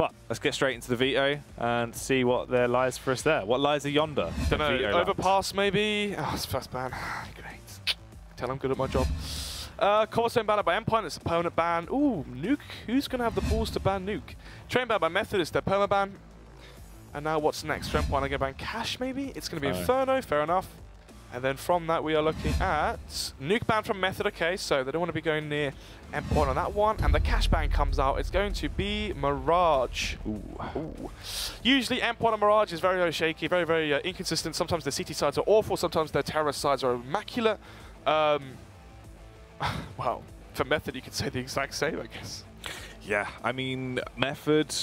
But let's get straight into the veto and see what there lies for us there. What lies yonder? Don't know, overpass maybe? Oh, it's first ban. Great. Tell I'm good at my job. Cornerstone banned by Endpoint, it's opponent ban. Ooh, Nuke. Who's going to have the balls to ban Nuke? Train banned by Method, it's their perma ban. And now what's next? Endpoint are going to ban Cash maybe? It's going to be Inferno, fair enough. And then from that we are looking at Nuke ban from Method, okay, so they don't want to be going near Endpoint on that one. And the Cash ban comes out, it's going to be Mirage. Ooh. Usually Endpoint and Mirage is very, very shaky, very, very inconsistent. Sometimes their CT sides are awful, sometimes their terror sides are immaculate. Well, for Method you could say the exact same, I guess. Yeah, I mean, Method,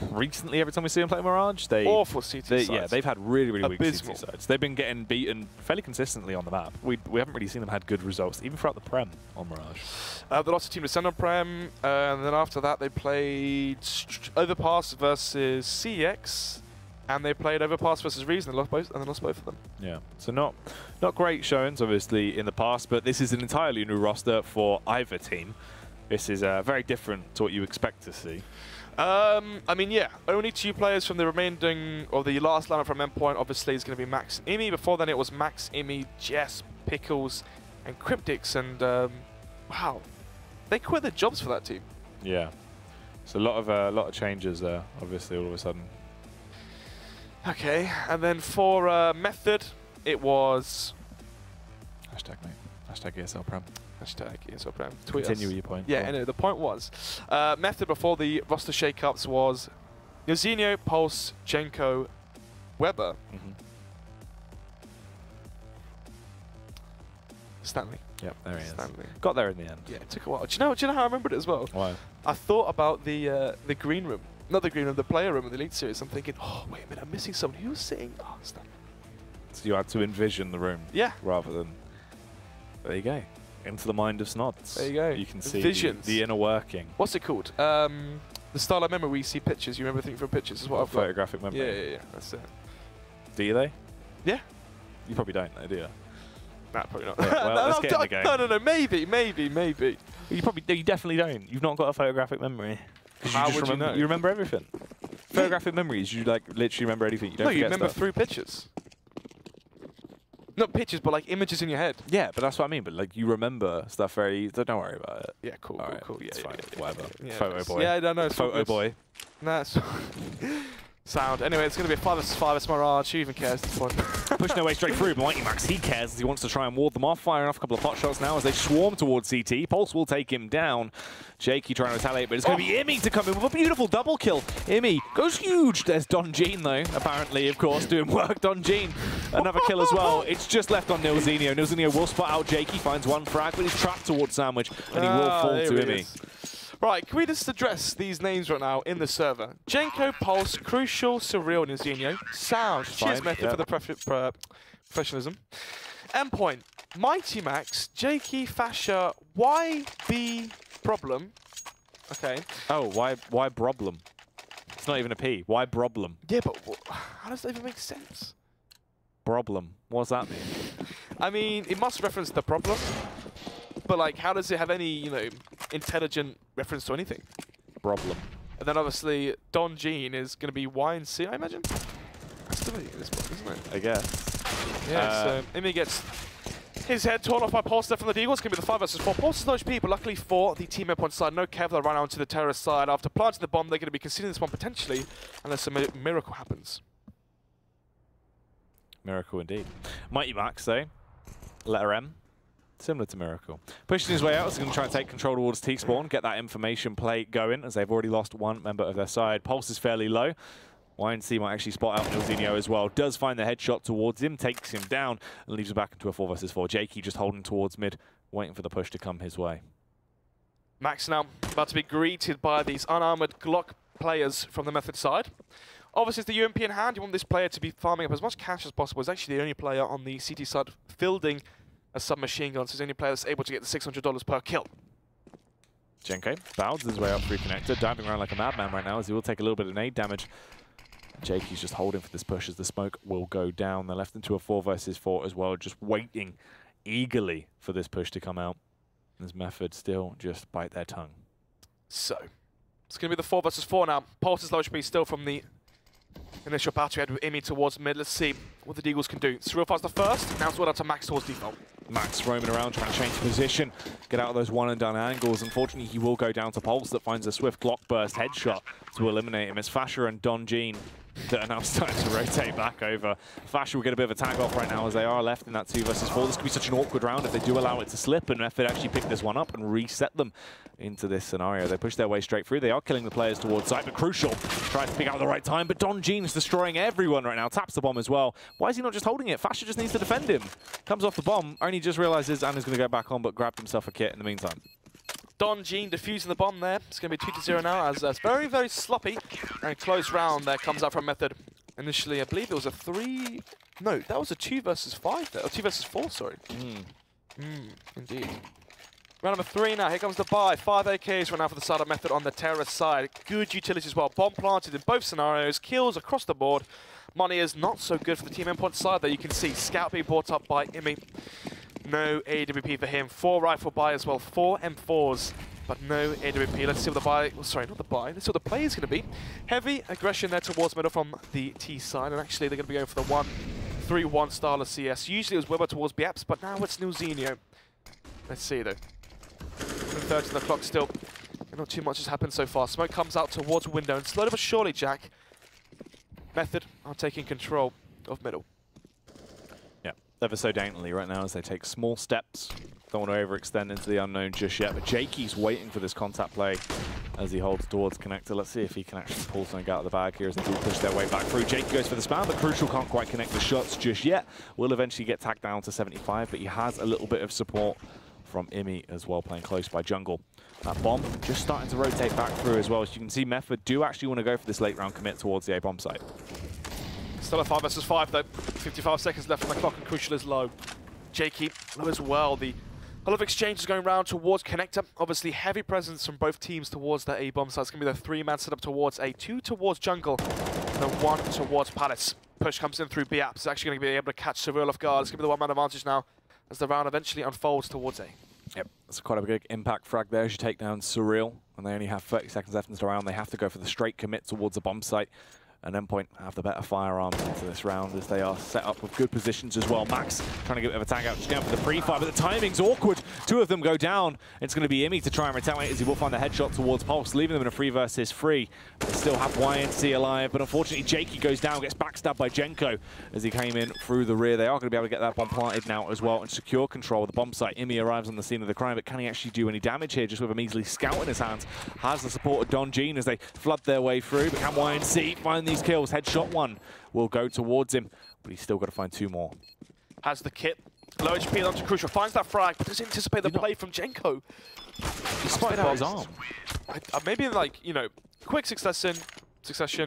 recently every time we see them play Mirage, awful CT sides. Yeah, they've had really, really weak CT sides. They've been getting beaten fairly consistently on the map. We haven't really seen them had good results, even throughout the Prem on Mirage. They lost a team to send on Prem, and then after that they played Overpass versus CX, and they played Overpass versus Reason, and lost both of them. Yeah, so not great showings, obviously, in the past, but this is an entirely new roster for either team. This is very different to what you expect to see. I mean, yeah, only 2 players from the remaining, or the last lineup from Endpoint, obviously, is going to be Max Imi. Before then, it was Max Imi, Jess, Pickles, and Cryptics, and wow, they quit their jobs for that team. Yeah, so a lot of changes there, obviously, all of a sudden. Okay, and then for Method, it was hashtag mate, hashtag ESL Prem. Hashtag ESL Prem. Tweet Continue us. Your point. Yeah, anyway, the point was, Method before the roster shakeups was Yozinho, Pulse, Jenko, Weber. Stanley. Yep, there he is. Got there in the end. Yeah, it took a while. Do you know how I remembered it as well? Why? I thought about the green room. Not the green room, the player room of the Elite Series. I'm thinking, oh, wait a minute, I'm missing someone. Who was sitting? Oh, Stanley. So you had to envision the room. Yeah. Rather than... There you go. Into the mind of Snods. There you go. You can see the inner working. What's it called? The style of memory where you see pictures. You remember things from pictures is what I've got. Photographic memory. Yeah. That's it. Do they? Yeah. You probably don't, though, do you? Nah, probably not. Yeah, well, let's get in the game. No. Maybe. You definitely don't. You've not got a photographic memory. How would you know? You remember everything. Photographic memories, you like literally remember anything. You don't forget remember stuff. Through pictures. Not pictures, but like images in your head. Yeah, but that's what I mean. But like you remember stuff very. So don't worry about it. Yeah, cool. Yeah, it's fine. Whatever. Yeah, photo boy. Yeah, I don't know. Photo boy. Nah, sound. Anyway, it's going to be a 5 vs 5. It's Mirage. Who even cares at this point? Pushing their way straight through. Mighty Max, he cares as he wants to try and ward them off. Firing off a couple of pot shots now as they swarm towards CT. Pulse will take him down. Jakey trying to retaliate, but it's going to be Imi to come in with a beautiful double kill. Imi goes huge. There's Don Jean, though, apparently, of course, doing work. Don Jean, another kill as well. It's just left on Nilzinho. Nilzinho will spot out Jakey, finds one frag, but he's trapped towards Sandwich, and he will fall to Imi. Right, can we just address these names right now in the server? Jenko, Pulse, Crucial, Surreal, Nilzinho, Sound. Cheers, Method, for the professionalism. Endpoint, Mighty Max, Jakey, Fascia, YB Problem. Okay. Oh, why problem? It's not even a P. Why problem? Yeah, but how does that even make sense? Problem. What does that mean? I mean, it must reference the problem. But like, how does it have any, you know, intelligent reference to anything? Problem. And then obviously, Don Jean is going to be Y and C, I imagine? Has to be at this point, isn't it? I guess. Yeah, so Imi gets his head torn off by Pulse there from the Deagle. It's going to be the 5 vs 4. Pulse is no HP, but luckily for the team Endpoint side, no Kevlar run out to the terrorist side. After planting the bomb, they're going to be considering this one potentially, unless a miracle happens. Miracle indeed. Mighty Max, though. Letter M. Similar to Miracle. Pushing his way out, he's going to try and take control towards T-Spawn, get that information play going, as they've already lost one member of their side. Pulse is fairly low. YNC might actually spot out Nilzinho as well. Does find the headshot towards him, takes him down, and leaves him back into a 4 vs 4. Jakey just holding towards mid, waiting for the push to come his way. Max now about to be greeted by these unarmored Glock players from the Method side. Obviously, it's the UMP in hand. You want this player to be farming up as much cash as possible. He's actually the only player on the CT side fielding a submachine gun, so he's the only player that's able to get the $600 per kill. Jenko bounds his way up through connector, diving around like a madman right now as he will take a little bit of nade damage. Jakey's just holding for this push as the smoke will go down. They're left into a 4 vs 4 as well, just waiting eagerly for this push to come out. This Method still just bite their tongue. So, It's going to be the 4 versus 4 now. Pulse is low HP still from the initial battle head with Imi towards mid. Let's see what the Deagles can do. Surreal finds the first. Now it's well out to Max towards default. Max roaming around, trying to change position, get out of those one-and-done angles. Unfortunately, he will go down to Pulse that finds a swift Glock burst headshot to eliminate him. It's Fasher and Don Jean that are now starting to rotate back over. Fasher will get a bit of a tag off right now as they are left in that 2 versus 4. This could be such an awkward round if they do allow it to slip, and Method actually pick this one up and reset them into this scenario. They push their way straight through. They are killing the players towards side, but Crucial tries to pick out at the right time, but Don Jean is destroying everyone right now. Taps the bomb as well. Why is he not just holding it? Fasher just needs to defend him. Comes off the bomb, only just realizes Anna's going to go back on, but grabbed himself a kit in the meantime. Don Jean defusing the bomb there. It's going to be 2-0 now as that's very, very sloppy and close round there comes out from Method. Initially, I believe it was a 3... No, that was a 2 versus 5 there. Or 2 versus 4, sorry. Indeed. Round number 3 now. Here comes the buy. 5 AKs run out for the side of Method on the terrorist side. Good utility as well. Bomb planted in both scenarios. Kills across the board. Money is not so good for the team Endpoint side there. You can see Scout being brought up by Imi. No AWP for him. 4 rifle buy as well. 4 M4s. But no AWP. Let's see what the buy... Oh, sorry, not the buy. Let's see what the play is going to be. Heavy aggression there towards middle from the T side. And actually, they're going to be going for the 1-3-1 style of CS. Usually it was Weber towards BAPS, but now it's Nilzinho. Let's see, though. 30 on the clock still. Not too much has happened so far. Smoke comes out towards window. And slowly but surely, Jack, Method are taking control of middle. Yeah, ever so daintily right now as they take small steps. Don't want to overextend into the unknown just yet, but Jakey's waiting for this contact play as he holds towards connector. Let's see if he can actually pull something out of the bag here as they do push their way back through. Jakey goes for the spam, but Crucial can't quite connect the shots just yet. Will eventually get tagged down to 75, but he has a little bit of support from Imi as well, playing close by Jungle. That bomb just starting to rotate back through as well. As you can see, Method do actually want to go for this late round commit towards the A-bomb site. Still a 5 versus 5 though. 55 seconds left on the clock and Crucial is low. Jakey low as well. A lot of exchanges going around towards connector. Obviously heavy presence from both teams towards the A-bomb site. It's going to be the 3-man setup towards A, 2 towards Jungle, and then 1 towards Palace. Push comes in through B-App. It's actually going to be able to catch Surreal off guard. It's going to be the 1-man advantage now as the round eventually unfolds towards A. Yep, that's quite a big impact frag there as you take down Surreal, and they only have 30 seconds left in the round. They have to go for the straight commit towards the bomb site. And Endpoint have the better firearms into this round as they are set up with good positions as well. Max trying to get a bit of a tag out just down for the pre-fire, but the timing's awkward. 2 of them go down. It's going to be Imi to try and retaliate as he will find the headshot towards Pulse, leaving them in a 3 versus 3. They still have YNC alive, but unfortunately Jakey goes down, gets backstabbed by Jenko as he came in through the rear. They are going to be able to get that bomb planted now as well and secure control of the bomb site. Imi arrives on the scene of the crime, but can he actually do any damage here just with a measly scout in his hands? Has the support of Don Jean as they flood their way through, but can YNC find these kills? Headshot 1 will go towards him, but he's still got to find 2 more. Has the kit. Low HP onto Crucial. Finds that frag, but doesn't anticipate the play from Jenko. He spotted out his arm. Maybe like, you know, quick succession,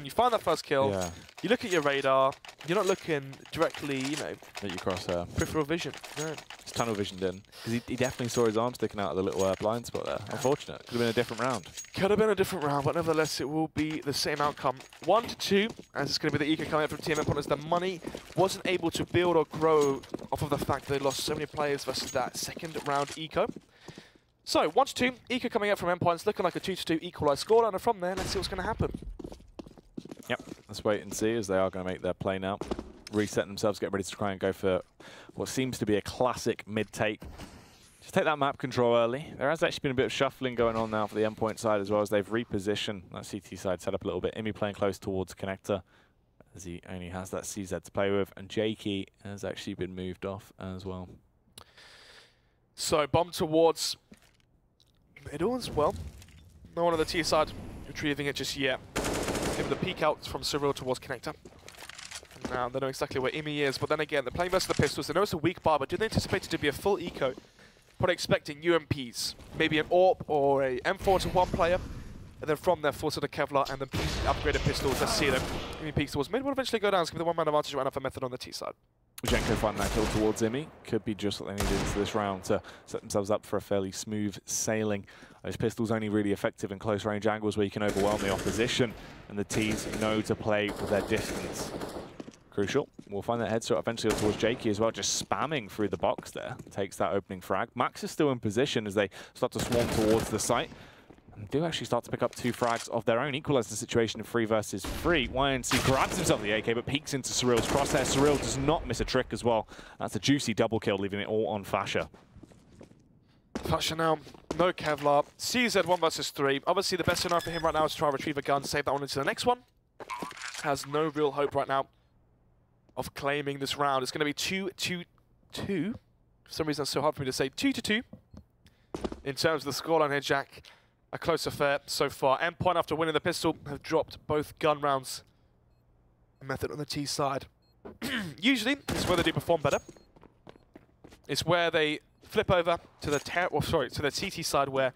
you find that first kill, yeah. You look at your radar, you're not looking directly, you know, at your crosshair. Peripheral vision. No. It's tunnel visioned in. Because he definitely saw his arm sticking out of the little blind spot there. Unfortunate. Could have been a different round. Could have been a different round, but nevertheless it will be the same outcome. 1-2, as it's going to be the eco coming up from Team Endpoint as the money wasn't able to build or grow off of the fact that they lost so many players versus that second round eco. So, 1-2, eco coming up from Endpoint. It's looking like a 2-2 equalised scoreline, and from there, let's see what's going to happen. Yep, let's wait and see as they are going to make their play now. Reset themselves, get ready to try and go for what seems to be a classic mid-take. Just take that map control early. There has actually been a bit of shuffling going on now for the Endpoint side as well as they've repositioned that CT side set up a little bit. Imi playing close towards connector as he only has that CZ to play with, and Jakey has actually been moved off as well. So, bomb towards middle as well. No one on the T side retrieving it just yet. Give the peek out from Cyril towards connector. Now they know exactly where Imi is, but then again, they're playing versus the pistols. They know it's a weak bar, but did they anticipate it to be a full eco? Probably expecting UMPs, maybe an AWP or a M4 to 1 player, and then from there, force to the Kevlar and then upgraded pistols. Let's see them. Imi peeks towards mid, will eventually go down. It's going to be the 1-man advantage right now for Method on the T side. Jenko finding that kill towards Imi. Could be just what they needed into this round to set themselves up for a fairly smooth sailing. Those pistols only really effective in close range angles where you can overwhelm the opposition, and the T's know to play with their distance. Crucial. We'll find that headshot eventually towards Jakey as well, just spamming through the box there. Takes that opening frag. Max is still in position as they start to swarm towards the site. And do actually start to pick up 2 frags of their own, equalize the situation in 3 versus 3. YNC grabs himself the AK, but peeks into Surreal's crosshair. Surreal does not miss a trick as well. That's a juicy double kill, leaving it all on Fasha. Fasha now, no Kevlar. CZ 1 versus 3. Obviously, the best scenario for him right now is to try to retrieve a gun, save that one into the next one. Has no real hope right now of claiming this round. It's going to be 2-2-2. For some reason, it's so hard for me to say 2-2. In terms of the scoreline here, Jack, a close affair so far. Endpoint, after winning the pistol, have dropped both gun rounds. Method on the T side. Usually, it's where they do perform better. It's where they flip over to the to the TT side, where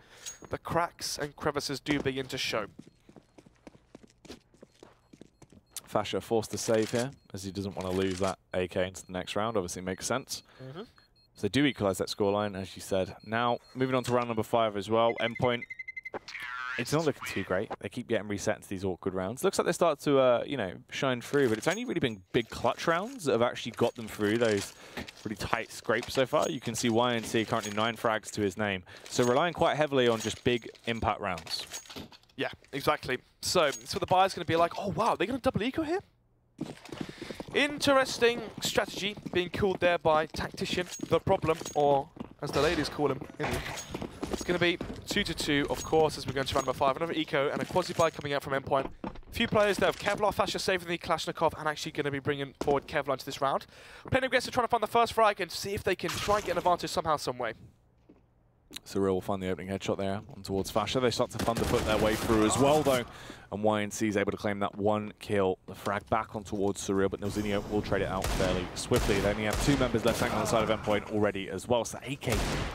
the cracks and crevices do begin to show. Fasha forced to save here, as he doesn't want to lose that AK into the next round. Obviously, makes sense. So they do equalize that scoreline, as you said. Now, moving on to round number 5 as well. Endpoint, it's not looking too great. They keep getting reset into these awkward rounds. Looks like they start to, you know, shine through, but it's only really been big clutch rounds that have actually got them through those really tight scrapes so far. You can see YNC currently 9 frags to his name. So relying quite heavily on just big impact rounds. Yeah, exactly. So the buyer's going to be like, oh wow, they're going to double eco here? Interesting strategy being called there by Tactician, the problem, or as the ladies call him. It's going to be 2-2, of course, as we go into round number 5. Another eco and a quasi-buy coming out from Endpoint. A few players there have Kevlar, Fasha saving the Kalashnikov, and actually going to be bringing forward Kevlar into this round. Playing aggressive, trying to find the first frag and see if they can try and get an advantage somehow, some way. Surreal will find the opening headshot there on towards Fasha. They start to thunderfoot their way through as well, though. And YNC is able to claim that 1 kill. The frag back on towards Surreal, but Nilzinho will trade it out fairly swiftly. They only have 2 members left hanging on the side of Endpoint already as well. So AK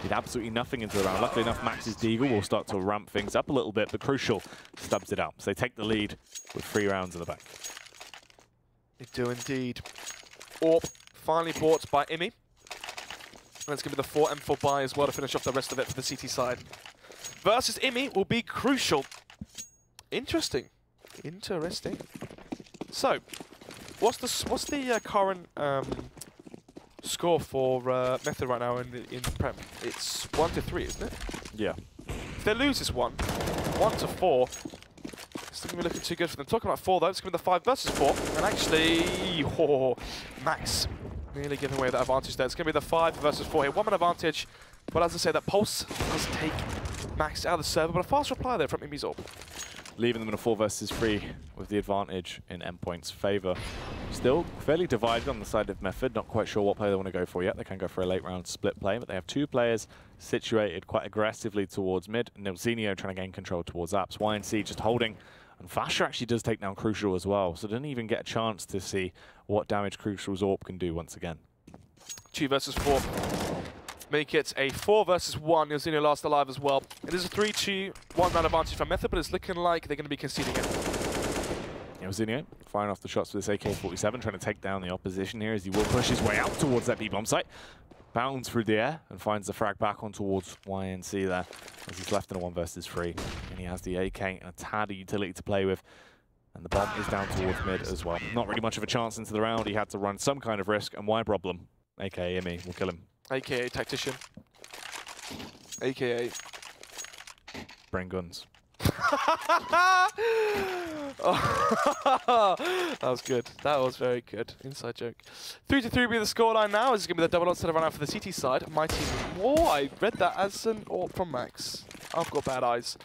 did absolutely nothing into the round. Luckily enough, Max's Deagle will start to ramp things up a little bit, but Crucial stubs it out. So they take the lead with 3 rounds in the bank. They do indeed. AWP finally bought by Imi. And it's going to be the 4 M4 buy as well to finish off the rest of it for the CT side. Versus Imi will be Crucial. Interesting. Interesting. So, what's the current score for Method right now in Prem? It's 1-3, isn't it? Yeah. If they lose this one, 1-4, it's not going to be looking too good for them. Talking about 4 though, it's going to be the 5 versus 4. And actually, Max nearly giving away that advantage there. It's going to be the 5 versus 4 here. 1-man advantage. But as I say, that Pulse does take Max out of the server. But a fast reply there from Imi's AWP. Leaving them in a 4 versus 3 with the advantage in Endpoint's favour. Still fairly divided on the side of Method. Not quite sure what play they want to go for yet. They can go for a late round split play, but they have 2 players situated quite aggressively towards mid. Nilzinho trying to gain control towards apps. YNC just holding. And Fasha actually does take down Crucial as well, so didn't even get a chance to see what damage Crucial's AWP can do once again. 2 versus 4. Make it a 4 versus 1. Nilzinho last alive as well. It is a 3-2, 1-man advantage for Method, but it's looking like they're going to be conceding it. Nilzinho firing off the shots with this AK-47, trying to take down the opposition here as he will push his way out towards that B-bomb site. Bounds through the air and finds the frag back on towards YNC there as he's left in a 1 versus 3. And he has the AK and a tad of utility to play with. And the bomb is down towards mid as well. Not really much of a chance into the round. He had to run some kind of risk, and why problem? AKA Imi will kill him. AKA Tactician. AKA Bring guns. Oh, that was good. That was very good. Inside joke. 3-3 will be the scoreline now. This is going to be the double odds that have run out for the CT side. My team. Oh, I read that as an AWP from Max. I've got bad eyes.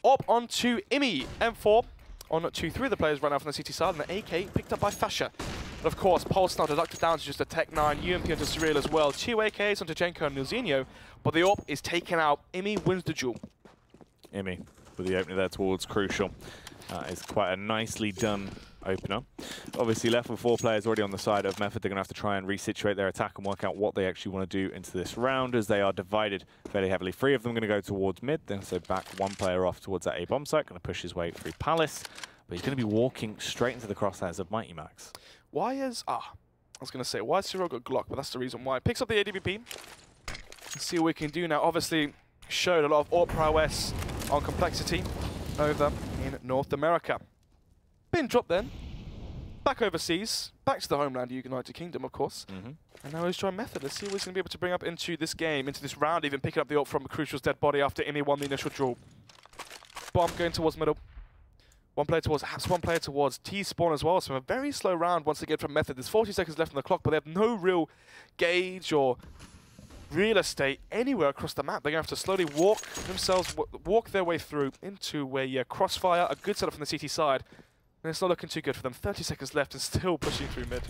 AWP onto Imi. M4 on 2-3. The players run out from the CT side, and the AK picked up by Fasha. But of course, Pulse now deducted down to just a Tech 9. UMP onto Surreal as well. 2 AKs onto Jenko and Nilzinho. But the AWP is taken out. Imi wins the duel. Imi with the opener there towards Crucial. It's quite a nicely done opener. Obviously left with 4 players already on the side of Method. They're going to have to try and resituate their attack and work out what they actually want to do into this round, as they are divided fairly heavily. 3 of them going to go towards mid, then so back 1 player off towards that A-bomb site, going to push his way through Palace, but he's going to be walking straight into the crosshairs of Mighty Max. Why is... I was going to say, why has Cyril got Glock, but that's the reason why. Picks up the AWP. Let's see what we can do now. Obviously showed a lot of AWP prowess on complexity over in North America. Been dropped then. Back overseas. Back to the homeland, United Kingdom, of course. And now he's trying Method. Let's see what he's going to be able to bring up into this game, into this round, even picking up the AWP from Crucial's dead body after Imi won the initial draw. bomb going towards middle. One player towards T-spawn as well. So a very slow round once again from Method. There's 40 seconds left on the clock, but they have no real gauge or real estate anywhere across the map. They're going to have to slowly walk their way through into a crossfire. A good setup from the CT side. And it's not looking too good for them. 30 seconds left and still pushing through mid.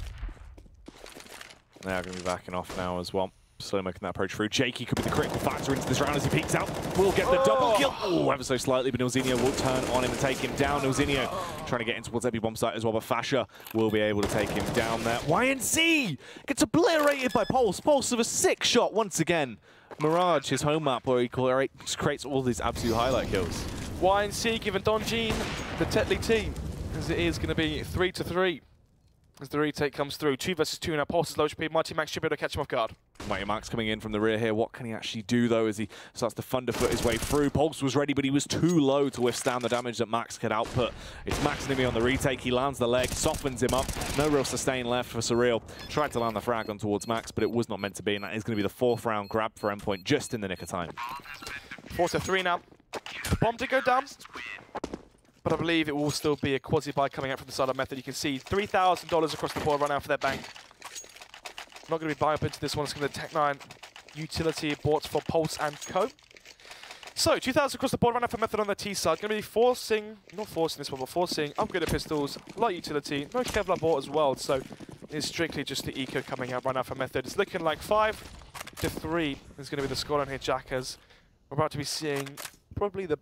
They are going to be backing off now as well. Slowly making that approach through. Jakey could be the critical factor into this round as he peeks out. Will get the double kill. Oh, ever so slightly, but Nilzinho will turn on him and take him down. Nilzinho trying to get in towards Epi bomb site as well, but Fasha will be able to take him down there. YNC gets obliterated by Pulse. Pulse with a sick shot once again. Mirage, his home map, where he creates all these absolute highlight kills. YNC giving Donjin the Tetley team, as it is going to be 3-3. As the retake comes through, 2 versus 2 now. Pulse is low HP. Mighty Max should be able to catch him off guard. Mighty Max coming in from the rear here. What can he actually do, though, as he starts to thunderfoot his way through? Pulse was ready, but he was too low to withstand the damage that Max could output. It's Max and Imi on the retake. He lands the leg, softens him up. No real sustain left for Surreal. Tried to land the frag on towards Max, but it was not meant to be, and that is going to be the 4th round grab for Endpoint just in the nick of time. 4-3 now. Bomb did go down, but I believe it will still be a quasi-buy coming out from the side of Method. You can see $3,000 across the board right now for their bank. Not going to be buying up into this one. It's going to be the Tech9 utility bought for Pulse and Co. So, 2,000 across the board right now for Method on the T side. Going to be not forcing this one, but forcing upgraded pistols, light utility, no Kevlar bought as well. So, it's strictly just the eco coming out right now for Method. It's looking like 5-3 is going to be the scoreline here, Jack, as we're about to be seeing probably the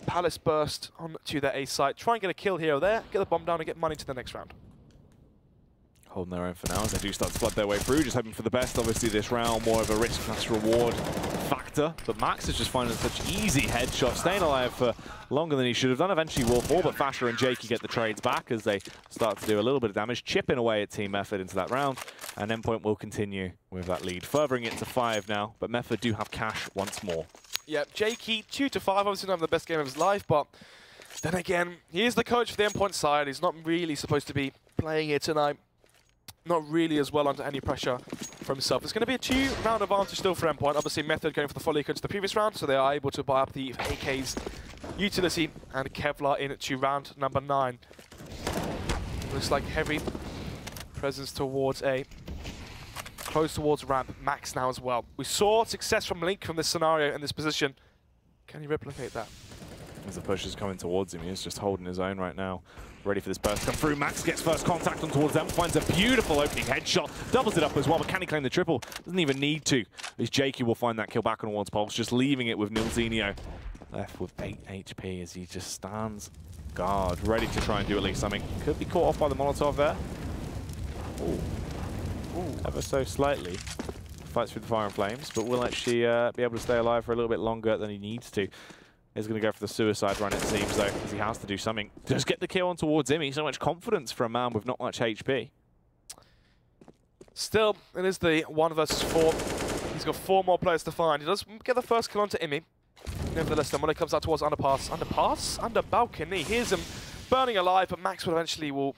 Palace burst onto their A site. Try and get a kill here or there, get the bomb down and get money to the next round. Holding their own for now as they do start to flood their way through, just hoping for the best. Obviously this round, more of a risk-reward factor, but Max is just finding such easy headshots, staying alive for longer than he should have done. Eventually will fall, but Fasher and Jakey get the trades back as they start to do a little bit of damage, chipping away at Team Method into that round, and Endpoint will continue with that lead, furthering it to 5 now, but Method do have cash once more. Yeah, Jakey, 2-5, obviously not having the best game of his life, but then again, he is the coach for the Endpoint side. He's not really supposed to be playing here tonight. Not really as well under any pressure for himself. It's going to be a 2-round advantage still for Endpoint. Obviously, Method going for the full eco to the previous round, so they are able to buy up the AK's utility and Kevlar in to round number 9. Looks like heavy presence towards A. Close towards ramp. Max now as well. We saw success from Link from this scenario in this position. Can he replicate that? As the push is coming towards him, he is just holding his own right now. Ready for this burst to come through. Max gets first contact on towards them, finds a beautiful opening headshot, doubles it up as well, but can he claim the triple? Doesn't even need to. As Jakey will find that kill back on towards Pulse, just leaving it with Nilzinho left with 8 HP as he just stands guard, ready to try and do at least something. Could be caught off by the Molotov there. Ooh. Ooh. Ever so slightly. Fights through the fire and flames, but will actually be able to stay alive for a little bit longer than he needs to. He's going to go for the suicide run, it seems, though, because he has to do something. Just get the kill on towards him. He's so much confidence for a man with not much HP. Still, it is the 1 versus 4. He's got 4 more players to find. He does get the first kill onto Imi. Nevertheless, then when it comes out towards underpass, under balcony, here's him burning alive, but Max will eventually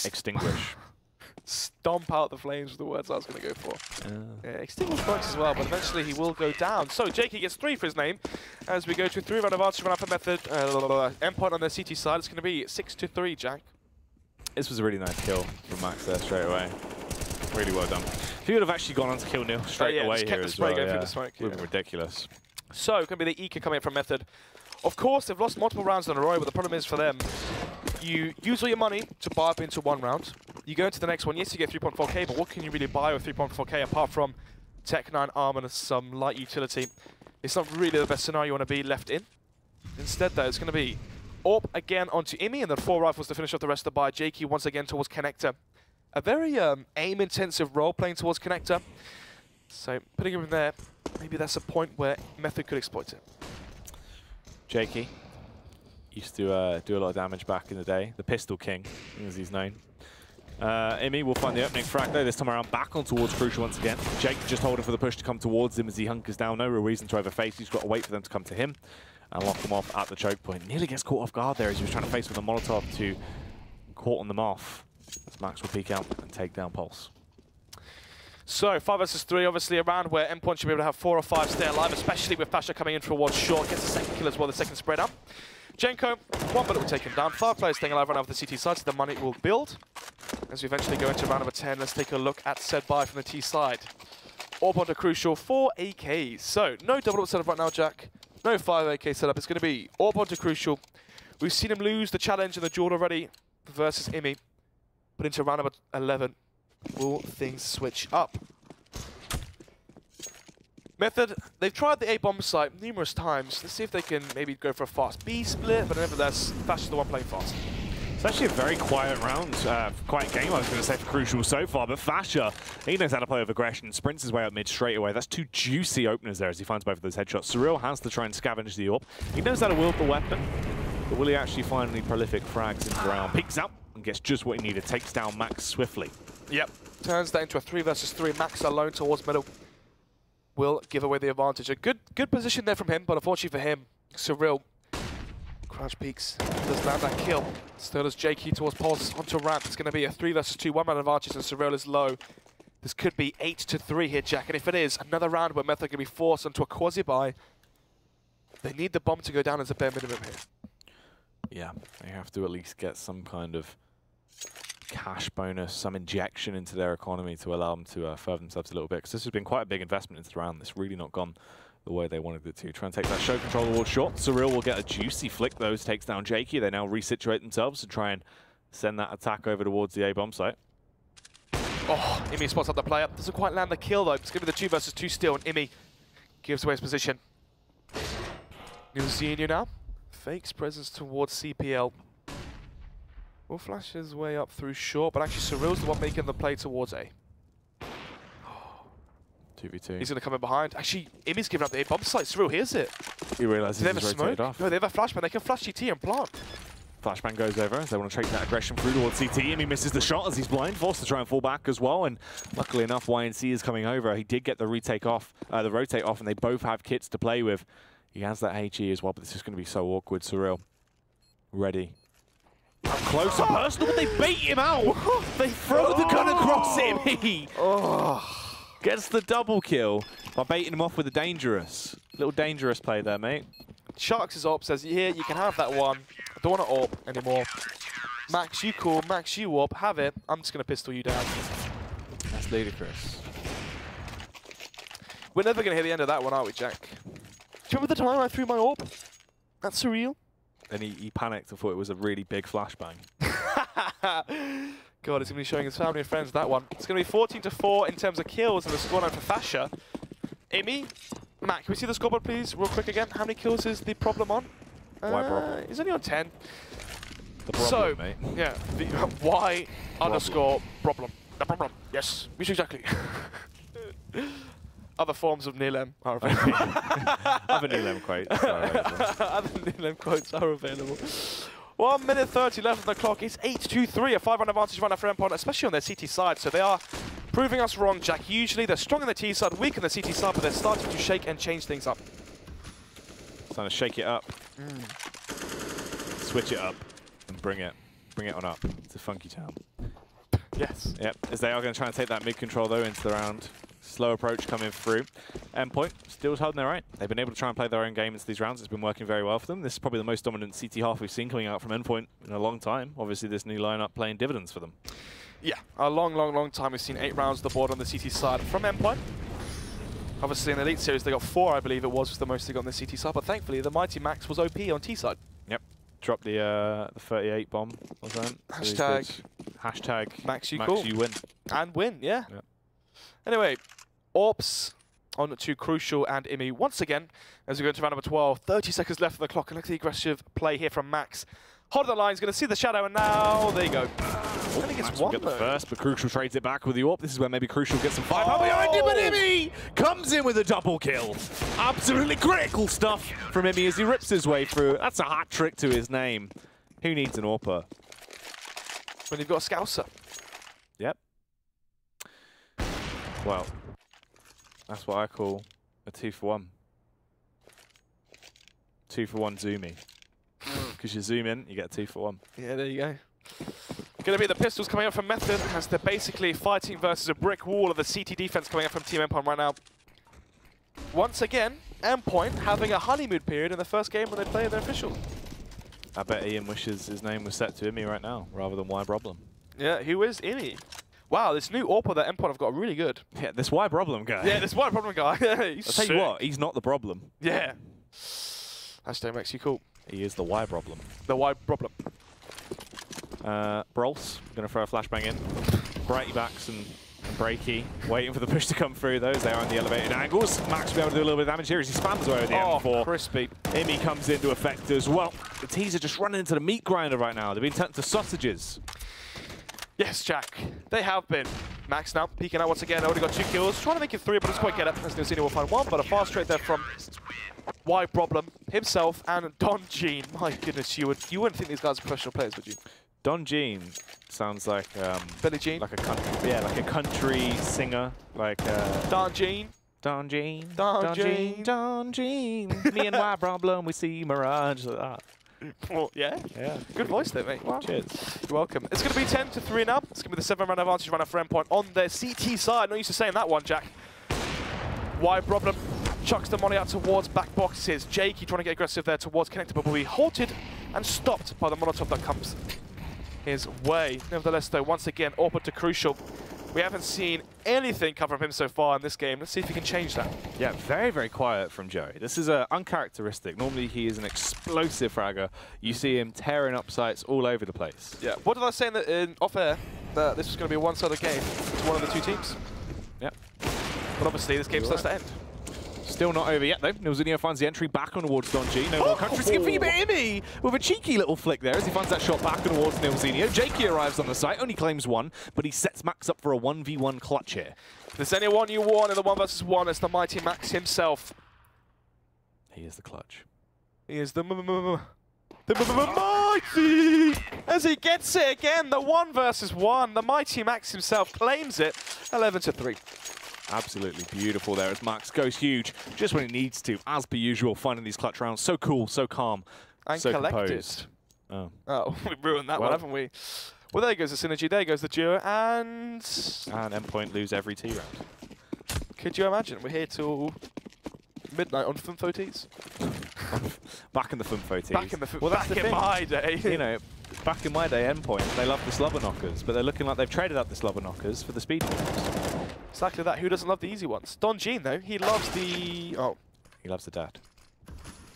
extinguish. Stomp out the flames were the words I was going to go for. Yeah, extinguish works as well, but eventually he will go down. So Jakey gets 3 for his name as we go to 3-round advantage run up for Method. Endpoint on their CT side. It's going to be 6-3, Jack. This was a really nice kill from Max there straight away. Really well done. If he would have actually gone on to kill Nil straight away here as well, going through the smoke, would have been ridiculous. So, going to be the Eco coming in from Method. Of course, they've lost multiple rounds in a row, but the problem is for them, you use all your money to buy up into 1 round. You go into the next one, yes, you get 3.4k, but what can you really buy with 3.4k apart from Tech9 armor and some light utility? It's not really the best scenario you want to be left in. Instead, though, it's going to be AWP again onto Imi, and then 4 rifles to finish off the rest of the buy. Jakey once again towards Connector. A very aim-intensive role playing towards Connector. So, putting him in there, maybe that's a point where Method could exploit it. Jakey used to do a lot of damage back in the day. The Pistol King, as he's known. Imi will find the opening frag though, this time around back on towards Crucial once again. Jake just holding for the push to come towards him as he hunkers down. No real reason to overface. He's got to wait for them to come to him and lock them off at the choke point. Nearly gets caught off guard there as he was trying to face with a Molotov to caught on them off. As Max will peek out and take down Pulse. So 5 versus 3, obviously a round where Endpoint should be able to have 4 or 5 stay alive, especially with Fasher coming in for a one short. Gets the second kill as well, the second spread up. Jenko, 1 bullet will take him down. 5 players staying alive right now with the CT side, so the money will build. As we eventually go into round number 10, let's take a look at said buy from the T side. Orb onto Crucial, 4 AKs. So no double up setup right now, Jack. No 5 AK setup. It's going to be Orb onto Crucial. We've seen him lose the challenge in the duel already versus Imi. But into round number 11, will things switch up? Method, they've tried the A-bomb site numerous times. Let's see if they can maybe go for a fast B split, but nevertheless, Fasher's the one playing fast. It's actually a very quiet round, quiet game I was going to say for Crucial so far, but Fasher, he knows how to play with aggression, sprints his way up mid straight away. That's 2 juicy openers there as he finds both of those headshots. Surreal has to try and scavenge the AWP. He knows how to wield the weapon, but will he actually find any prolific frags in the round? Peeks out and gets just what he needed, takes down Max swiftly. Yep, turns that into a 3 versus 3. Max alone towards middle will give away the advantage. A good position there from him, but unfortunately for him, Surreal crouch peeks, does land that kill. Still does JK towards Pulse onto ramp. It's going to be a 3 versus 2, 1-man advantage, and Surreal is low. This could be 8 to 3 here, Jack, and if it is, another round where Method can be forced onto a quasi-buy. They need the bomb to go down as a bare minimum here. Yeah, they have to at least get some kind of cash bonus, some injection into their economy to allow them to further themselves a little bit, because this has been quite a big investment into the round. It's really not gone the way they wanted it to. Try and take that show control towards short. Surreal will get a juicy flick, though, takes down Jakey. They now resituate themselves to try and send that attack over towards the A-bomb site. Oh, Imi spots up the player. Doesn't quite land the kill, though. It's going to be the 2 versus 2 still, and Imi gives away his position. New Xenia now. Fakes presence towards CPL. Will flash his way up through short, but actually Surreal's the one making the play towards A. 2v2. He's going to come in behind. Actually, Imi's giving up the A-bomb site. Surreal hears it. He realizes he's rotated off. No, they have a flashbang. They can flash GT and plant. Flashbang goes over as they want to trade that aggression through towards CT. Imi misses the shot as he's blind, forced to try and fall back as well. And luckily enough, YNC is coming over. He did get the rotate off, and they both have kits to play with. He has that HE as well, but this is going to be so awkward. Surreal, ready. Up close and personal, but they bait him out. They throw the gun across Imi. Gets the double kill by baiting him off with a little dangerous play there, mate. Sharks' AWP says, here, you can have that one. I don't want to AWP anymore. Max, you cool. Max, you AWP. Have it. I'm just going to pistol you down. That's ludicrous. We're never going to hear the end of that one, are we, Jack? Do you remember the time I threw my AWP? That's surreal. And he panicked and thought it was a really big flashbang. God, he's going to be showing his family and friends that one. It's going to be 14 to 4 in terms of kills and the scoreline for Fasher. Imi, Matt, can we see the scoreboard, please, real quick again? How many kills is the problem on? Why problem? He's only on 10. The problem, so, mate. Yeah, the Y underscore problem. The problem. Yes, exactly. Other forms of Nilem are available. Other Nilem quotes are available. Other Nilem quotes are available. 1 minute 30 left on the clock. It's 8-2-3, a 5-round advantage right now for Endpoint, especially on their CT side. So they are proving us wrong, Jack. Usually they're strong on the T side, weak on the CT side, but they're starting to shake and change things up. Trying to shake it up. Switch it up and bring it on up. It's a funky town. Yes. Yep, as they are going to try and take that mid control though into the round. Slow approach coming through. Endpoint still holding their own. They've been able to try and play their own game into these rounds. It's been working very well for them. This is probably the most dominant CT half we've seen coming out from Endpoint in a long time. Obviously, this new lineup playing dividends for them. Yeah, a long time. We've seen 8 rounds of the board on the CT side from Endpoint. Obviously, in the Elite Series, they got 4, I believe it was the most they got on the CT side. But thankfully, the Mighty Max was OP on T side. Yep. Dropped the 38 bomb. Was that? Hashtag Max you Max cool. you win. And win, yeah. Yep. Anyway, AWPs on to Crucial and Imi once again as we go into round number 12. 30 seconds left on the clock. And look at the aggressive play here from Max. Hold the line, he's going to see the shadow, and now there you go. I think it's one get the first, but Crucial trades it back with the AWP. This is where maybe Crucial gets some firepower behind him, and Imi comes in with a double kill. Absolutely critical stuff from Imi as he rips his way through. That's a hat trick to his name. Who needs an AWPer? When you've got a Scouser. Yep. Well, that's what I call a 2-for-1. 2-for-1 zoomy. Because you zoom in, you get a 2-for-1. Yeah, there you go. Going to be the pistols coming up from Method as they're basically fighting versus a brick wall of the CT defense coming up from Team Endpoint right now. Once again, Endpoint having a honeymoon period in the first game when they play their officials. I bet Ian wishes his name was set to Imi right now, rather than Why Problem. Yeah, who is Imi? Wow, this new AWPer that Endpoint have got really good. Yeah, this Why Problem guy. Yeah, this Why Problem guy. I'll tell you what, he's not the problem. Yeah. Hashtag makes you cool. He is the Why Problem. The Why Problem. Brolls, going to throw a flashbang in. Brighty backs and breaky, waiting for the push to come through those. They are on the elevated angles. Max will be able to do a little bit of damage here as he spams away with the M4. Crispy. Imi comes into effect as well. The T's are just running into the meat grinder right now. They've been turned to sausages. Yes, Jack. They have been. Max now peeking out once again. Already got 2 kills. Trying to make it 3, but doesn't quite get it. As Nilsini will find 1, but a fast trade there from Why Problem himself and Don Jean. My goodness, you wouldn't think these guys are professional players, would you? Don Jean sounds like Billie Jean, like a country, like a country singer, like Don Jean. Don Jean, Don Jean, Don Jean. Me and Why Problem, we see mirage. Well, yeah. Good voice there, mate. Wow. Cheers. You're welcome. It's going to be 10-3 now. It's going to be the 7-round advantage runner for Endpoint on their CT side. Not used to saying that one, Jack. Why Problem chucks the money out towards back boxes. Jakey trying to get aggressive there towards connector, but will be halted and stopped by the Molotov that comes his way. Nevertheless, though, once again, AWPer to Crucial. We haven't seen anything come from him so far in this game. Let's see if he can change that. Yeah, very, very quiet from Joey. This is uncharacteristic. Normally, he is an explosive fragger. You see him tearing up sites all over the place. Yeah. What did I say in off-air? That this was going to be a one-sided game to one of the 2 teams? Yeah. But obviously, this game starts to end. Still not over yet, though. Nilzinho finds the entry back on towards Don G. No more country skip for Imi with a cheeky little flick there as he finds that shot back towards Nilzinho. Jakey arrives on the site, only claims 1, but he sets Max up for a 1v1 clutch here. If there's anyone you want in the 1 versus 1, it's the mighty Max himself. He is the clutch. He is the mighty. As he gets it again, the 1 versus 1. The mighty Max himself claims it, 11-3. Absolutely beautiful there as Max goes huge just when it needs to, as per usual, finding these clutch rounds. So cool, so calm, and so collected. Composed. Oh, we ruined that one, haven't we? Well, there goes the synergy, there goes the duo, and Endpoint lose every T round. Could you imagine? We're here till midnight on Fumfo Ts. Back in the Fumfo Ts. Back in the back in my day. You know, back in my day, Endpoint, they loved the slobber knockers, but they're looking like they've traded up the slobber knockers for the speedy ones. Exactly that. Who doesn't love the easy ones? Don Jean, though, he loves the... Oh. He loves the dead.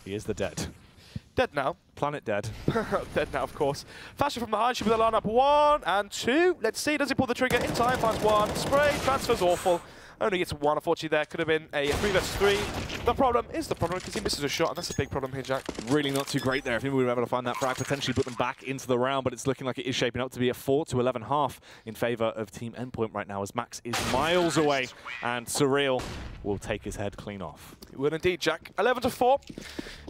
He is the dead. Dead now. Planet dead. Dead now, of course. Fashion from behind, should be the lineup 1 and 2. Let's see, does he pull the trigger in time? Finds 1. Spray, transfer's awful. Only gets 1, unfortunately there. Could have been a 3 versus 3. The problem is the problem because he misses a shot, and that's a big problem here, Jack. Really not too great there. If we were able to find that frag, potentially put them back into the round, but it's looking like it is shaping up to be a 4-11.5 in favour of Team Endpoint right now, as Max is miles away, and Surreal will take his head clean off. It will indeed, Jack. 11-4.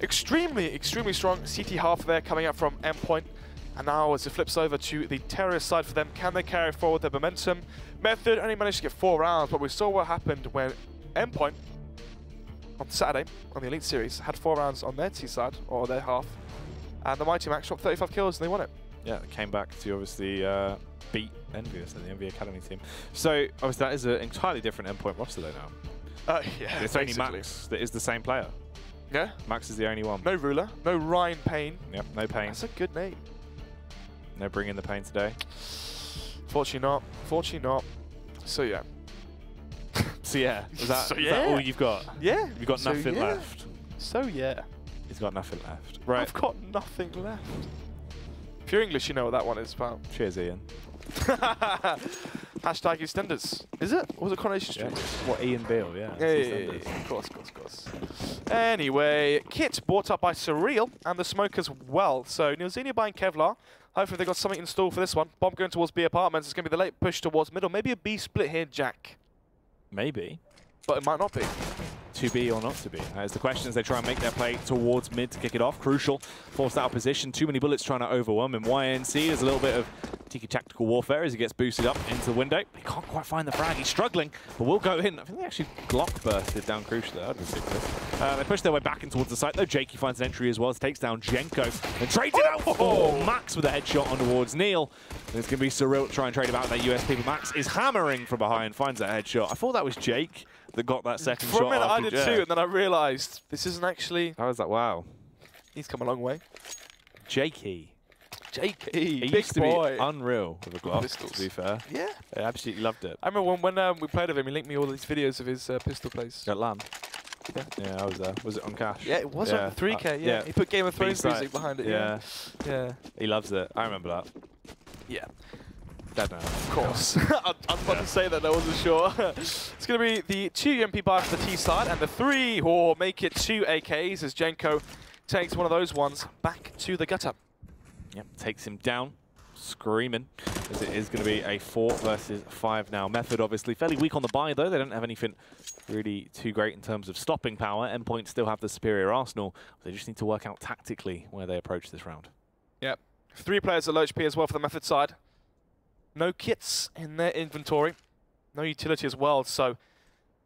Extremely, extremely strong CT half there coming up from Endpoint. And now as it flips over to the terrorist side for them, can they carry forward their momentum? Method only managed to get 4 rounds, but we saw what happened when Endpoint on Saturday on the Elite Series had 4 rounds on their T side, or their half. And the Mighty Max dropped 35 kills and they won it. Yeah, it came back to obviously beat Envious and the Envy Academy team. So obviously that is an entirely different Endpoint roster though now. Yeah, it's only Max that is the same player. Yeah? Max is the only one. No Ruler, no Ryan Payne. Yep, no Payne. That's a good name. No bring in the pain today. Fortunately not. Fortunately not. So yeah. So yeah. Is that all you've got? Yeah. You've got nothing left. So yeah. He's got nothing left. Right. I've got nothing left. If you're English, you know what that one is, pal. Cheers, Ian. Hashtag EastEnders. Is it? Or was it Coronation Street? Yeah. What, Ian Beale, yeah. Yeah. Of course, of course, of course. Anyway, kit bought up by Surreal and the Smoke as well. So Nilzinho buying Kevlar. Hopefully they've got something in store for this one. Bomb going towards B apartments. It's going to be the late push towards middle. Maybe a B split here, Jack. Maybe. But it might not be. To be or not to be? As the question as they try and make their play towards mid to kick it off. Crucial. Forced out of position. Too many bullets trying to overwhelm him. YNC, there's a little bit of Tiki Tactical Warfare as he gets boosted up into the window. He can't quite find the frag. He's struggling, but will go in. I think they actually Glock bursted down Crucial there. That was ridiculous. They push their way back in towards the site, though. Jakey finds an entry as well. Takes down Jenko and trades it out for Max with a headshot on towards Neil. And it's going to be surreal to try and trade about that USP, but Max is hammering from behind, finds that headshot. I thought that was Jake that got that second shot. For a minute I did too, and then I realised this isn't actually... I was like, wow. He's come a long way. Jakey. Jakey, he used to be unreal with a Glock, to be fair. Yeah. I absolutely loved it. I remember when we played with him, he linked me all these videos of his pistol plays. At LAN? Yeah, I was there. Was it on Cash? Yeah, it was on 3K, yeah. He put Game of Thrones music behind it, yeah. He loves it. I remember that. Yeah. Don't know. Of course. I was about to say that, I wasn't sure. It's going to be the 2 UMP buy for the T side, and the 3 make it 2 AKs as Jenko takes one of those ones back to the gutter. Yep, takes him down, screaming, as it is going to be a 4 versus 5 now. Method obviously fairly weak on the buy, though. They don't have anything really too great in terms of stopping power. Endpoint still have the superior arsenal. They just need to work out tactically where they approach this round. Yep. 3 players at low HP as well for the Method side. No kits in their inventory. No utility as well, so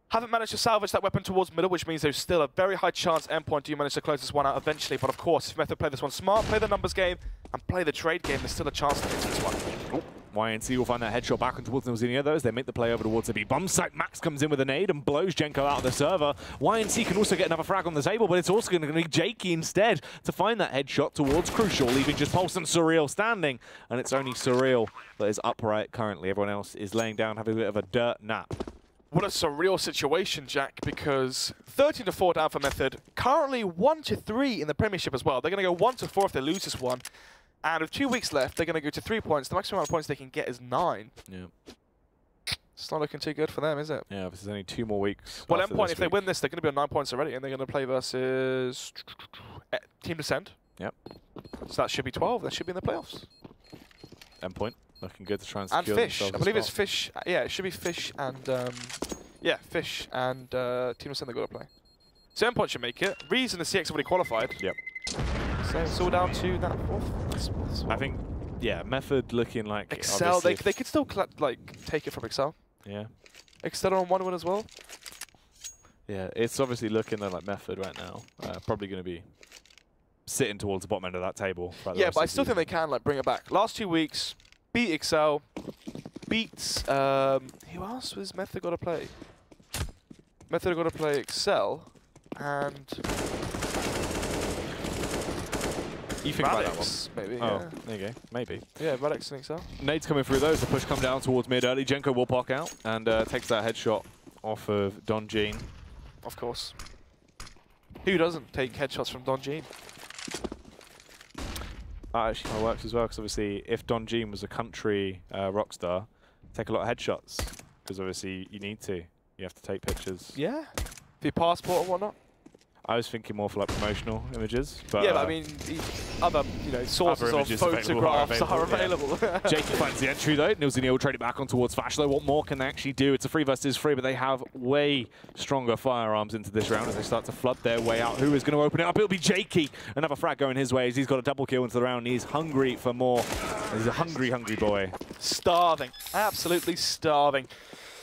haven't managed to salvage that weapon towards middle, which means there's still a very high chance Endpoint do manage to close this one out eventually. But of course, if Method play this one smart, play the numbers game, and play the trade game, there's still a chance to get to this one. YNC will find that headshot back on towards Nilzinho, though, as they make the play over towards the B bomb site. Max comes in with a nade and blows Jenko out of the server. YNC can also get another frag on the table, but it's also going to be Jakey instead to find that headshot towards Crucial, leaving just Pulse and Surreal standing. And it's only Surreal that is upright currently. Everyone else is laying down, having a bit of a dirt nap. What a surreal situation, Jack, because 13-4 down for Method. Currently 1-3 in the Premiership as well. They're going to go 1-4 if they lose this one. And with 2 weeks left, they're going to go to 3 points. The maximum amount of points they can get is 9. Yeah. It's not looking too good for them, is it? Yeah, this is only 2 more weeks. Well, Endpoint, if they win this, they're going to be on 9 points already, and they're going to play versus Team Descent. Yep. So that should be 12. They should be in the playoffs. Endpoint looking good to try and secure Fish. I believe it's Fish. Yeah, it should be Fish and yeah, Fish and Team Descent they've got to play. So Endpoint should make it. Reason the CX have already qualified. Yep. So it's all down to that fourth. I think, yeah, Method looking like Excel. They could still like take it from Excel. Yeah. Excel on 1-1 as well. Yeah, it's obviously looking like Method right now. Probably going to be sitting towards the bottom end of that table. Yeah, but I still think they can like bring it back. Last 2 weeks, beat Excel, beats who else was Method got to play? Method got to play Excel and you think about that one? Maybe. Oh, yeah. there you go. Maybe. Yeah, Radix and Excel. Nade's coming through those. The push come down towards mid early. Jenko will park out and takes that headshot off of Don Jean. Of course. Who doesn't take headshots from Don Jean? That actually kind of works as well, because obviously if Don Jean was a country rock star, take a lot of headshots, because obviously you need to. You have to take pictures. Yeah. For your passport and whatnot. I was thinking more for like promotional images, but yeah, but I mean, other sources of photographs are available. Yeah. Jakey finds the entry though. Nilzinho will trade it back on towards Fash though. What more can they actually do? It's a 3 versus 3, but they have way stronger firearms into this round as they start to flood their way out. Who is going to open it up? It'll be Jakey. Another frag going his way as he's got a double kill into the round. He's hungry for more. He's a hungry boy. Starving. Absolutely starving.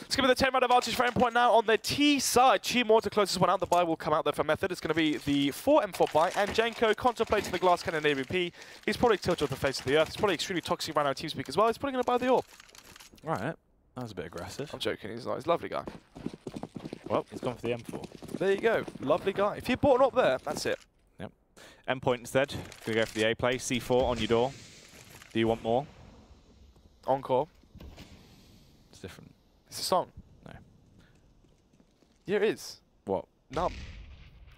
It's going to be the 10-round advantage for Endpoint now on the T side. 2 more to close this one out. The buy will come out there for Method. It's going to be the 4M4 buy. And Jenko contemplating the glass cannon AVP. He's probably tilted off the face of the earth. It's probably extremely toxic right now TeamSpeak as well. He's probably going to buy the AWP. Right. That was a bit aggressive. I'm joking. He's not. He's a lovely guy. Well, he's gone for the M4. There you go. Lovely guy. If you bought an AWP there, that's it. Yep. Endpoint instead. Going to go for the A play. C4 on your door. Do you want more? Encore. It's different. It's a song. Yeah, it is. What? Numb.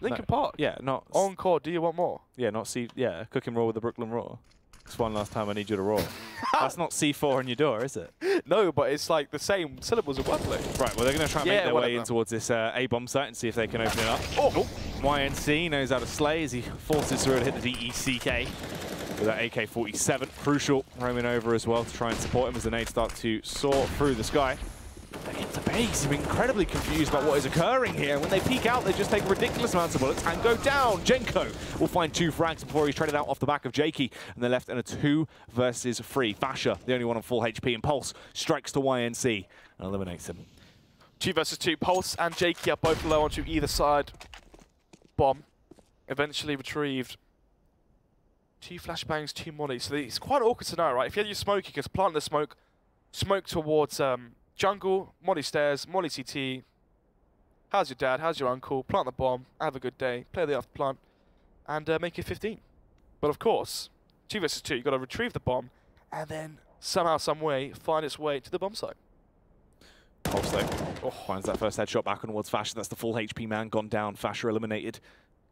Linkin Park. Yeah, not... Encore, do you want more? Yeah, not C... Yeah, Cooking Raw with the Brooklyn Raw. It's one last time I need you to roar. That's not C4 on your door, is it? No, but it's like the same syllables of wordplay. Right, well, they're going to try and make their way in towards this A-bomb site and see if they can open it up. Oh! YNC knows how to slay as he forces through to hit the DECK with that AK-47. Crucial roaming over as well to try and support him as the nades start to soar through the sky. They get to face. I'm incredibly confused about what is occurring here. When they peek out, they just take ridiculous amounts of bullets and go down. Jenko will find 2 frags before he's traded out off the back of Jakey, and they're left in a 2 versus 3. Fasher, the only one on full HP, and Pulse strikes to YNC and eliminates him. 2 versus 2. Pulse and Jakey are both low onto either side. Bomb eventually retrieved. 2 flashbangs, 2 mollies. So it's quite an awkward scenario, right? If you had your smoke, you can plant the smoke towards jungle, molly stairs, molly CT. How's your dad? How's your uncle? Plant the bomb. Have a good day. Play the after plant, and make it 15. But of course, 2 versus 2. You've got to retrieve the bomb, and then somehow, some way, find its way to the bomb site. Pulse though, finds that first headshot back on towards Fasher. That's the full HP man gone down. Fasher eliminated.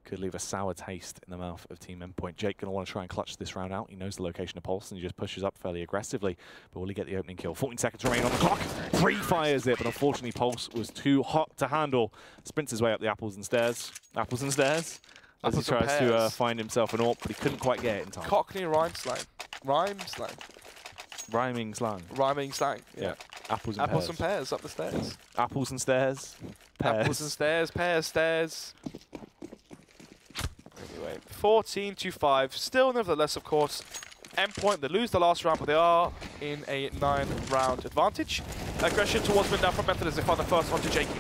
Could leave a sour taste in the mouth of Team Endpoint. Jake going to want to try and clutch this round out. He knows the location of Pulse and he just pushes up fairly aggressively. But will he get the opening kill? 14 seconds remain on the clock. 3 fires it, but unfortunately Pulse was too hot to handle. Sprints his way up the apples and stairs. Apples and stairs? As he tries to find himself an AWP, but he couldn't quite get it in time. Cockney rhyme slang. Rhyme slang. Rhyming slang. Rhyming slang, yeah. Apples and Apples and pears up the stairs. Apples and stairs. Pears. Apples and stairs, pears, stairs. Anyway, 14-5. Still, nevertheless, of course, Endpoint, they lose the last round, but they are in a 9-round advantage. Aggression towards mid now from Method as they find the first one to Jakey.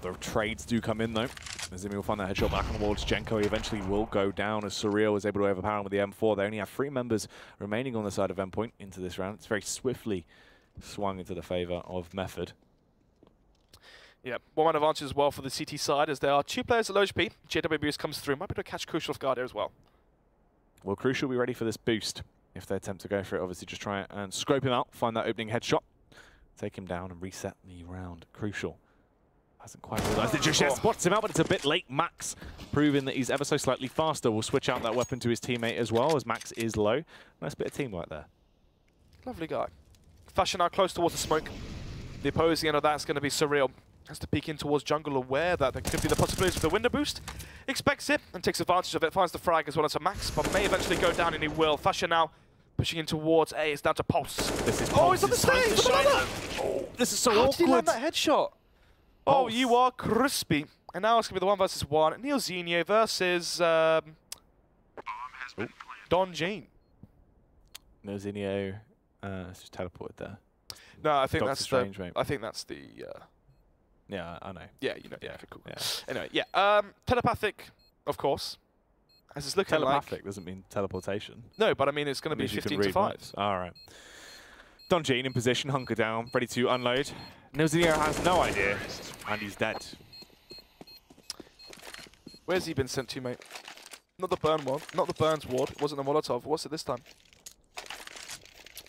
The trades do come in, though. Azimi will find that headshot back on towards Jenko. He eventually will go down as Surreal is able to overpower him with the M4. They only have 3 members remaining on the side of Endpoint into this round. It's very swiftly swung into the favour of Method. Yeah, 1-man advantage as well for the CT side as there are 2 players at low HP. JW boost comes through. Might be able to catch Crucial off guard here as well. Will Crucial be ready for this boost? If they attempt to go for it, obviously just try and scope him out, find that opening headshot, take him down and reset the round. Crucial hasn't quite realised it just yet. Spots him out, but it's a bit late. Max, proving that he's ever so slightly faster, will switch out that weapon to his teammate as well, as Max is low. Nice bit of teamwork there. Lovely guy. Fashion now close towards the smoke. The opposing end of that's going to be Surreal. Has to peek in towards jungle, aware that there could be the possibility of the window boost. Expects it and takes advantage of it. Finds the frag as well as a Max, but may eventually go down, and he will. Fashion now pushing in towards A. It's down to Pulse. This is Pulse. He's on the stage! Oh, this is so awkward. How did he land that headshot? Oh, you are crispy. And now it's going to be the 1 versus 1. Neil Zinio versus Don Jean. Neil Zinio just teleported there. No, I think Doctor that's Strange, mate. I think that's the. Yeah, I know. Yeah, you know. Yeah, okay, cool. Yeah. Anyway, yeah. Telepathic, of course. As it's looking telepathic doesn't mean teleportation. No, but I mean it's going to be 15-5. All right. Don Jean in position, hunker down, ready to unload. Nilzinho has no idea, and he's dead. Where's he been sent to, mate? Not the burn ward, not the Burns ward. It wasn't the Molotov. What's it this time?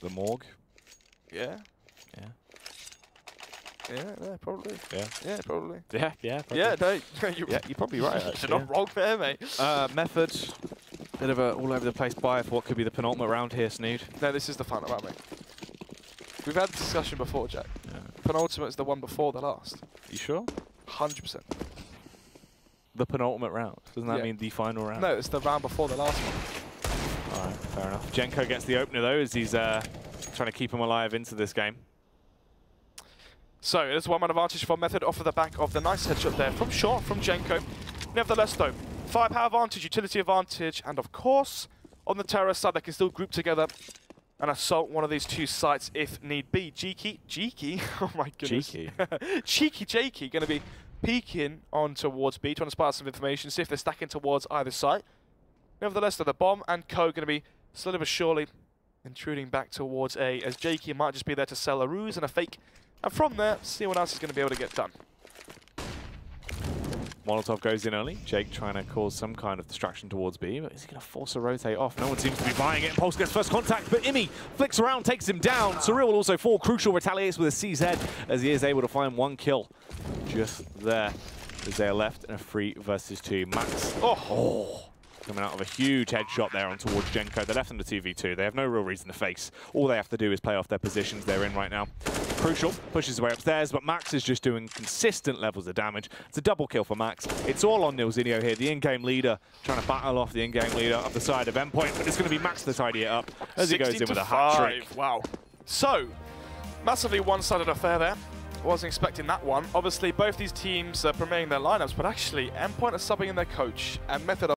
The morgue. Yeah. Yeah. Yeah, probably. Yeah. Yeah, probably. Yeah, probably. Yeah, no, you're probably right, actually. You're not wrong there, mate. Method, bit of a all-over-the-place buy for what could be the penultimate round here, Snood. No, this is the final round, mate. We've had this discussion before, Jack. Yeah. Penultimate is the one before the last. You sure? 100%. The penultimate round. Doesn't that mean the final round? No, it's the round before the last one. All right, fair enough. Jenko gets the opener, though, as he's trying to keep him alive into this game. So, there's 1-man advantage for Method off of the back of the nice headshot there from short from Jenko. Nevertheless, though, firepower advantage, utility advantage, and of course, on the terrorist side, they can still group together and assault one of these 2 sites if need be. Cheeky, oh my goodness. Cheeky Jakey going to be peeking on towards B, trying to spy some information, see if they're stacking towards either site. Nevertheless, though, the bomb and Co going to be slowly but surely intruding back towards A, as Jakey might just be there to sell a ruse and a fake. And from there, see what else is going to be able to get done. Molotov goes in early. Jake trying to cause some kind of distraction towards B, but is he going to force a rotate off? No one seems to be buying it. Pulse gets first contact, but Imi flicks around, takes him down. Surreal will also fall. Crucial retaliates with a CZ as he is able to find 1 kill just there as they are left in a 3 versus 2. Max. Coming out of a huge headshot there on towards Jenko. They're left in the 2v2. They have no real reason to face. All they have to do is play off their positions they're in right now. Crucial pushes his way upstairs, but Max is just doing consistent levels of damage. It's a double kill for Max. It's all on Nilzinho here, the in-game leader, trying to battle off the in-game leader up the side of Endpoint, but it's going to be Max to tidy it up as he goes in with a hat-trick. Wow. So, massively one-sided affair there. wasn't expecting that one. Obviously, both these teams are premiering their lineups, but actually, Endpoint are subbing in their coach, and Method